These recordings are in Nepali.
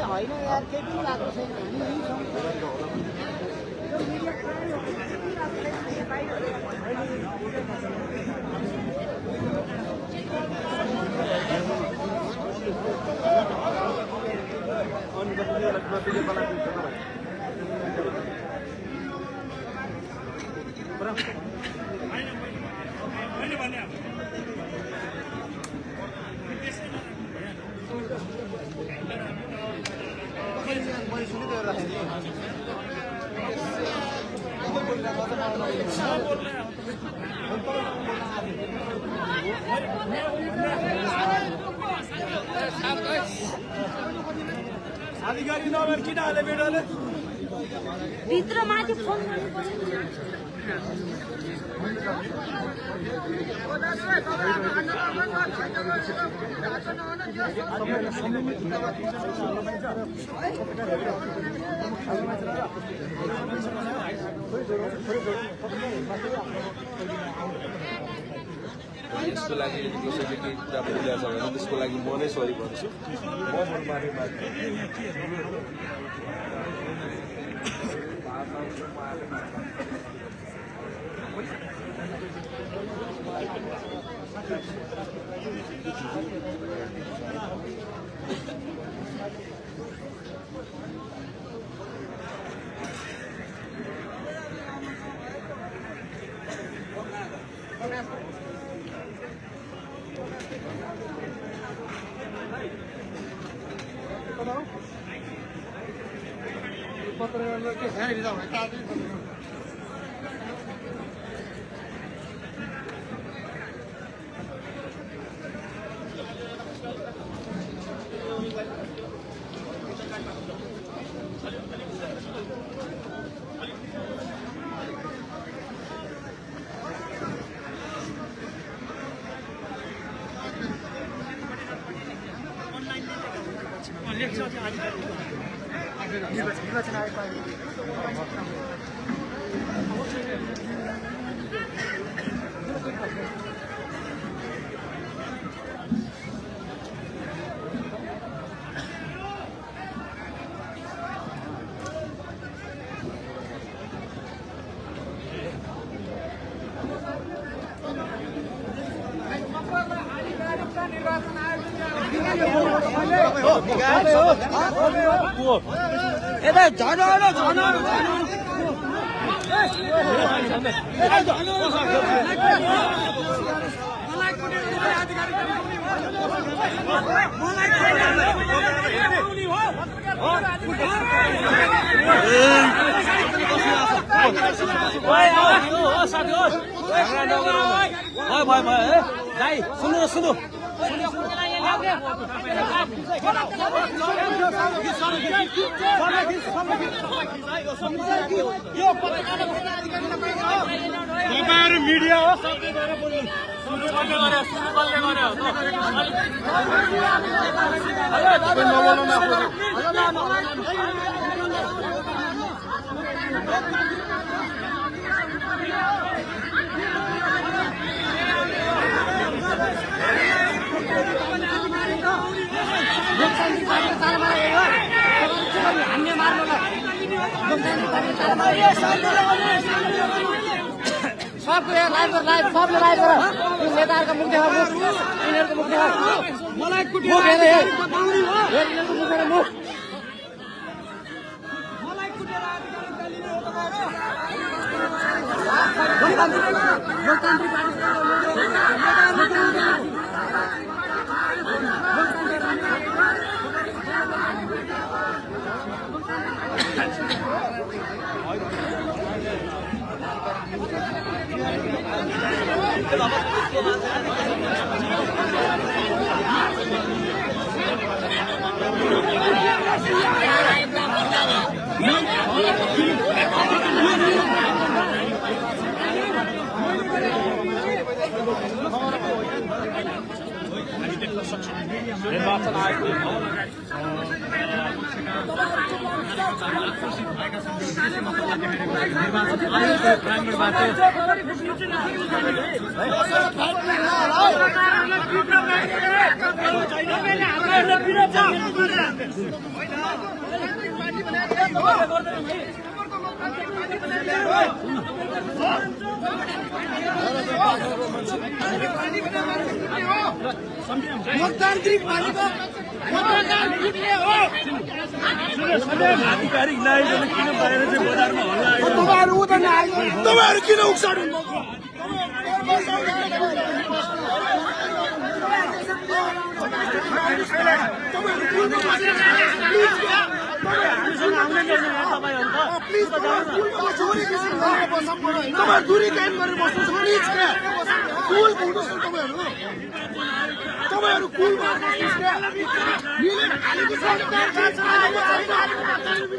होइन यार केही पनि लागेको छैन अधिकारी नभएर किन हाले बेटाले भित्र माथि फोन गर्नुपर्छ यसको लागि यदि कसैले केही कुरा बोलिरहेछ भने त्यसको लागि म नै सरी भन्छु निर्वाचन आयोग यता झन सुन्नु सुन्नु मीडिया हो सबको लाइभ गर लाइभ सबले लाइभ गर यो नेताहरुको मुख देखा मुख यिनीहरुको मुख देखा मलाई कुटेर मुख हेर बताउने हो यिनीहरुको मुख हेर मुख मलाई कुटेर अधिकार लिने हो तपाईहरु लोकतान्त्रिक लोकतान्त्रिक पार्टीको मतदान जित्ने हो आधिकारिक नागरिकहरु किन बाहिर चाहिँ बजारमा हल्ला आयो तपाईहरु उता नआइनु तपाईहरु किन उक्साड्नु तपाईहरु दूरी कायम गरेर बस्नु प्लिज कुल भन्नुहोस् न तपाईहरु कुल भन्नुहोस् न मिलेर हालेको छ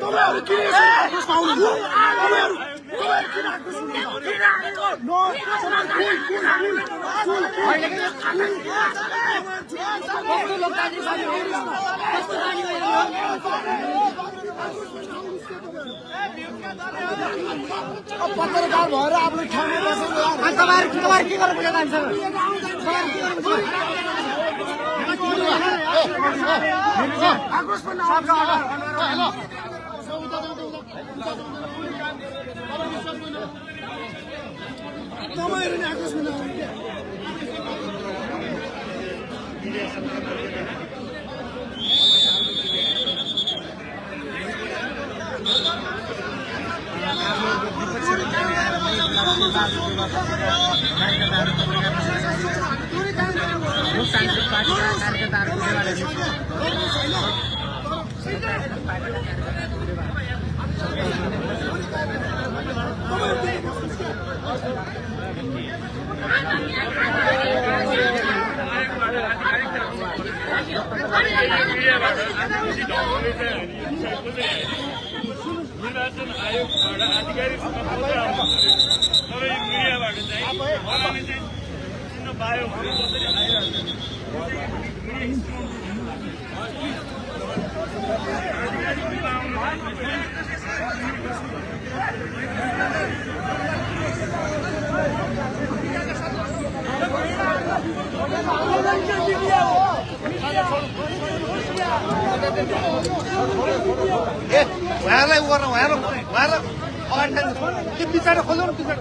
तपाईहरु किन आक्रोश पाउनुहुन्छ तपाईहरु किन आक्रोश हुनुहुन्छ नो कस्तो लोकतान्त्रिक पार्टी हो कस्तो पार्टी हो पत्रकार भएर आफ्नो ठाउँमा बसेर तपाईहरु के गरेर पुगेका हामीसँग आक्रोश पनि तपाईँहरू नि आक्रोश पनि लोकतान्त्रिक पार्टीका कार्यकर्ताहरु निर्वाचन आयोगबाट आधिकारिक मिडियाबाट चाहिँ उहाँले चाहिँ चिन्न पायो भने कसरी उहाँलाई गर्न उहाँलाई अगाडि त्यो पछाडि खोल्नु न पछाडि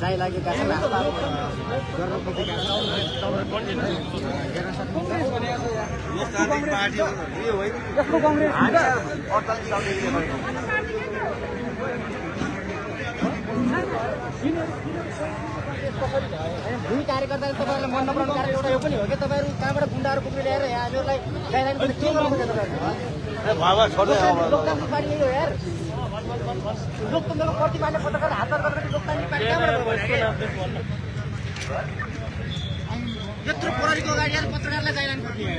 जाई लागेका छन् हडताल गर्न खोजेका छन् हेर्न सक्नुहुन्छ लोकतान्त्रिक पार्टी यो होइन यसको कांग्रेस 48 सालदेखि गरेको दुई कार्यकर्ताले तपाईहरुलाई मन नपराउने कारण एउटा यो पनि हो कि तपाईहरु कहाँबाट गुण्डाहरु पुग्ने ल्याएर हामीहरुलाई गाइडलाइन पनि के गर्नु पर्छ तपाईहरु बाबा छोड्दै अब लोकतान्त्रिक पार्टी हो यार लोकतन्त्रको प्रतिमान्य पत्रकार हातबाट गरेर लोकतान्त्रिक पार्टी कहाँबाट भयो भने यत्रो प्रहरीको अगाडि आएर पत्रकारलाई जाइलान पर्ने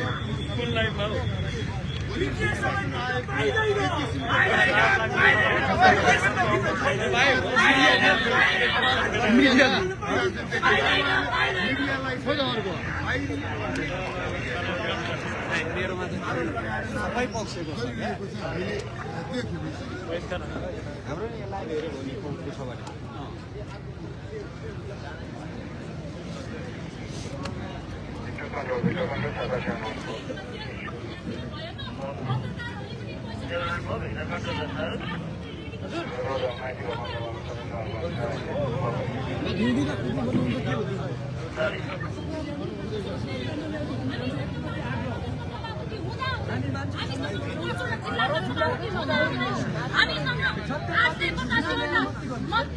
सबै पक्षको छ हाम्रो नि यसलाई हेऱ्यो भने पक्षको छ भने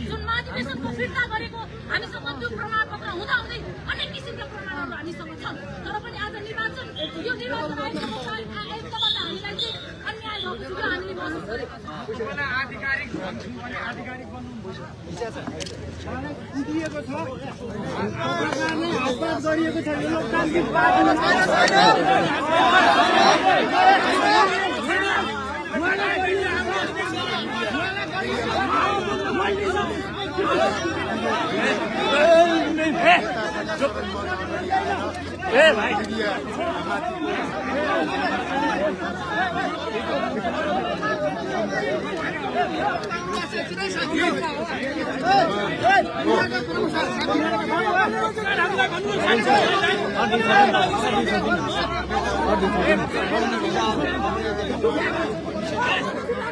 जुन महाधिवेशनको फिर्ता गरेको हामीसँग त्यो प्रमाणपत्र हुँदाहुँदै अनेक किसिमका प्रमाणहरू हामीसँग छन् तर पनि आज निर्वाचन यो निर्वाचन आयुक्तबाट हामीलाई चाहिँ अन्याय भएको थियो हामीले महसुस गरेका छौँ आधिकारिक दिएको छ हातबाट गरिएको छ यो लोकतान्त्रिक पार्टीमा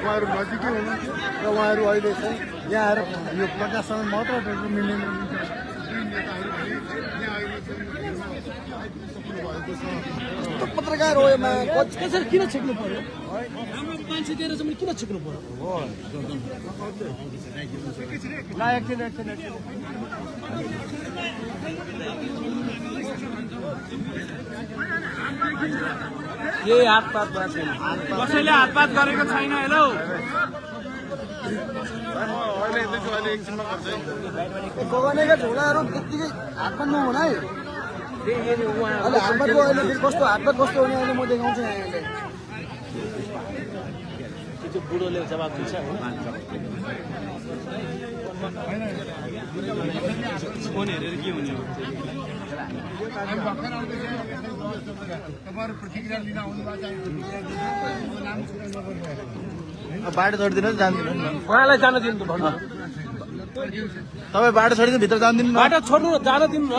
उहाँहरू नजिकै हुनुहुन्थ्यो र उहाँहरू अहिले चाहिँ यहाँ आएर यो प्रकाशसँग मात्र मिल्ने पत्रकार हो यसमा कसरी किन छेक्नु पर्यो हाम्रो मान्छे दिएर चाहिँ किन छेक्नु पर्यो के हातपात भएको छैन कसैले हातपात गरेको छैन हेलो बगानेका झोलाहरू त्यत्तिकै हातमा नहुन है अहिले हातपातको अहिले कस्तो हातपात कस्तो हुने अहिले म देखाउँछु यहाँले त्यो बुढोले जवाब दिन्छ फोन हेरेर के हुने हो बाटो छोडिदिनु जान्दिनु उहाँलाई जान दिनु त भन्नु तपाईँ बाटो छोडिदिनु भित्र जान्दिनु बाटो छोड्नु जान दिनु न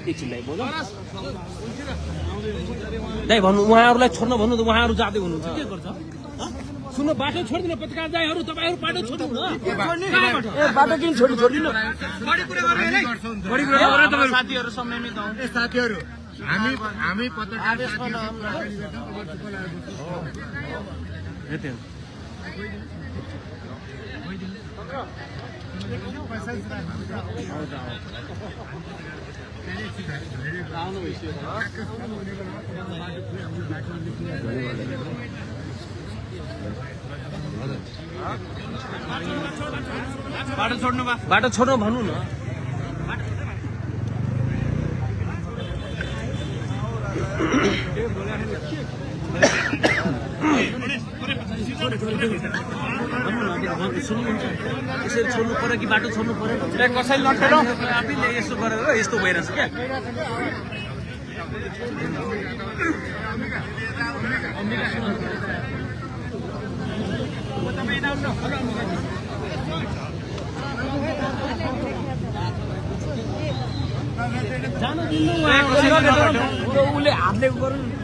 एकछिनलाई बोल दाइ भन्नु उहाँहरूलाई छोड्न भन्नु त उहाँहरू जाँदै हुनुहुन्छ के गर्छ सुन्नु बाटो छोडिदिनु पत्रकार दाइहरू तपाईँहरू बाटो छोड्नु न बाटो किन छोडिदिनु बढी कुरा गर्ने साथीहरू संयमित हौ साथीहरू हामी पत्रकार बाटो छोड्नु भन्नु न यसरी छोड्नु पर्यो कि बाटो छोड्नु पर्यो कसैले नठेर आफैले यस्तो गरेर यस्तो भइरहेछ क्या जान दिनु उसले हातले गर्नु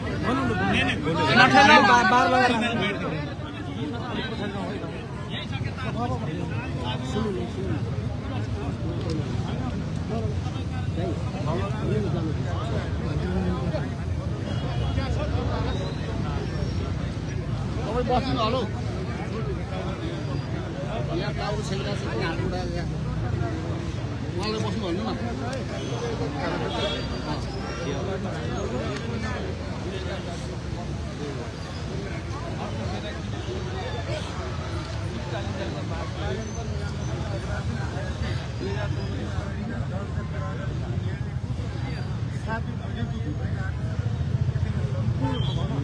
बस्नु हलो यहाँ टाउको छेक्दा छ उहाँलाई बस्नु भन्नु न साथै भोलिको भइरहेको सम्पूर्ण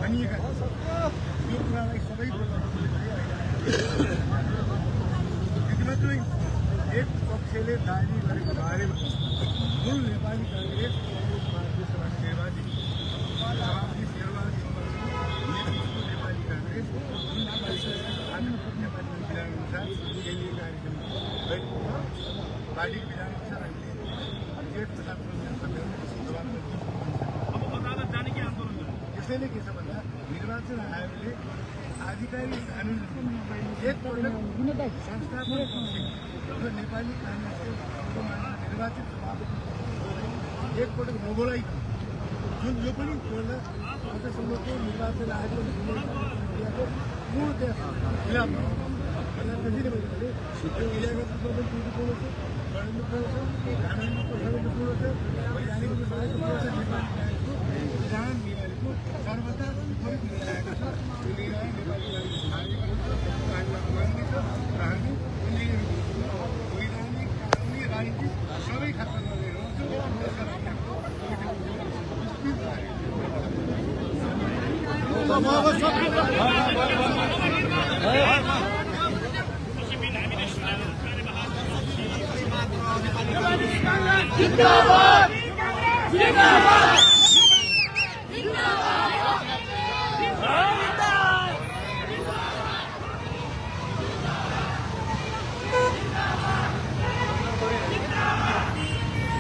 भनिएका यो कुरालाई सबै त्यति मात्रै एक पक्षले दाबी गरेको बारेमा मूल नेपाली काङ्ग्रेस भारतीय सभा शेरबाजी सभापति शेरबाजी नेपाली काङ्ग्रेस जुन नेपाली विधानअनुसार केही कार्यक्रम भएको पार्टीको विधानअनुसार हामीले जेठ प्रसाद त्यसैले के छ भन्दा निर्वाचन आयोगले आधिकारिक कानुन एकपल्ट संस्थापन र नेपाली काङ्ग्रेसको निर्वाचित सभापति एकपटक नबोलाइ जुन यो पनि अझसम्मको निर्वाचन आयोगको पूर्ण खिलाफ त्यसैले भन्दाखेरि यो इलाका पूर्ण छ गणेन्द्र पूर्ण छ वैधानिक विधान निकालेको सर्वथा विपरीत निर्णयका छ यो निर्णय नेपाली मान्ने छ र हामी वैधानिक कानुनी राजनीतिक सबै खातामा लिएर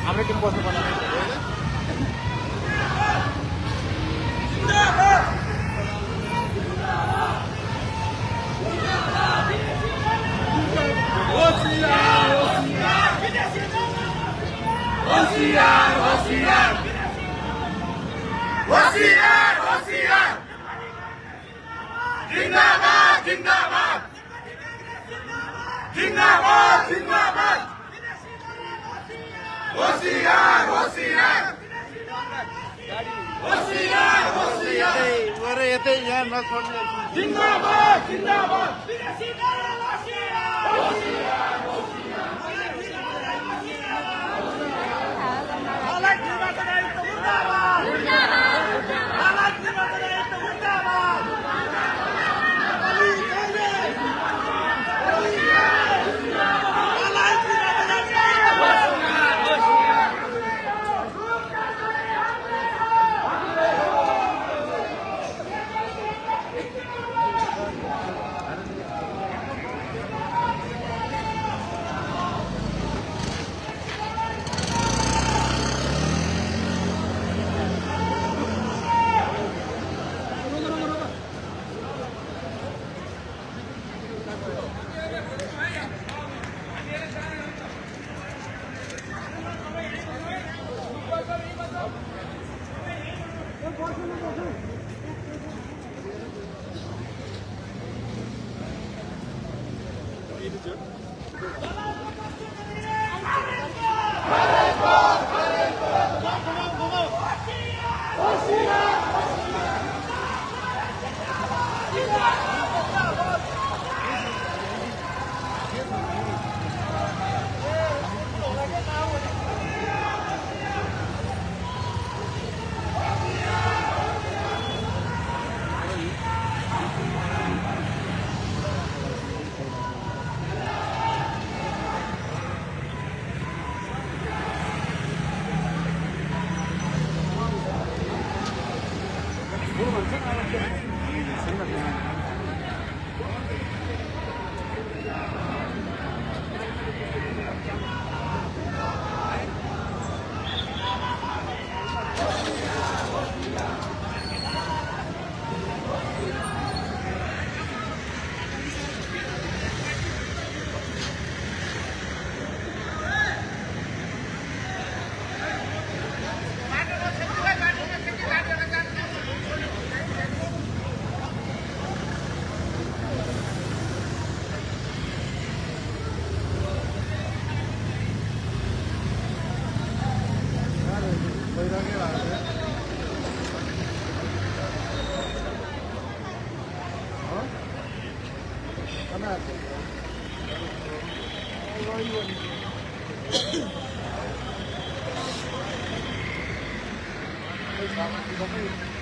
हाम्रो टिम बस्नु पर्छ जिंदाबाद जिंदाबाद जिंदाबाद जिंदाबाद होशियार होशियार होशियार होशियार अरे यतै यहाँ नछोड्ने जिंदाबाद जिंदाबाद Thank you.